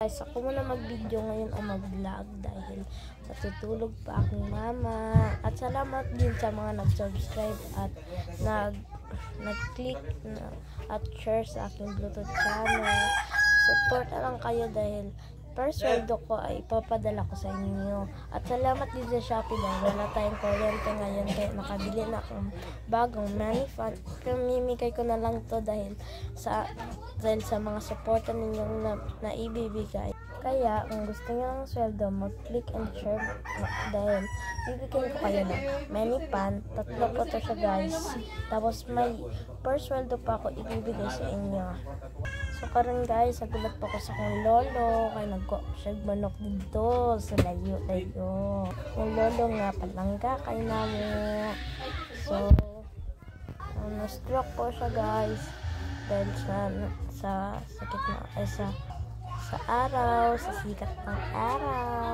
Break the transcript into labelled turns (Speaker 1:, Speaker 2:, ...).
Speaker 1: Guys, ako muna mag-video ngayon o mag-vlog dahil natutulog pa aking mama. At salamat din sa mga nag-subscribe at nag-click at share sa aking Bluetooth channel. Support na lang kayo dahil per sweldo ko ay ipapadala ko sa inyo. At salamat din sa Shopee dahil wala tayong kuryente ngayon kaya nakabili na akong bagong money fund. Pamimigay ko na lang to dahil sa mga supporta ninyong naibibigay. Kaya kung gusto nyo ng sweldo, mag-click and share dahil bibigyan ko kayo ng money fund. 3 po to siya guys. Tapos may per sweldo pa ako ibibigay sa inyo. So karon guys, nagulat po ko sa akong lolo kaya nagko-shag manok dito sa layo-layo. Yung lolo nga palangga kay namo. So na-stroke po siya guys dahil sa sakit na sa araw, sa sikat ng araw.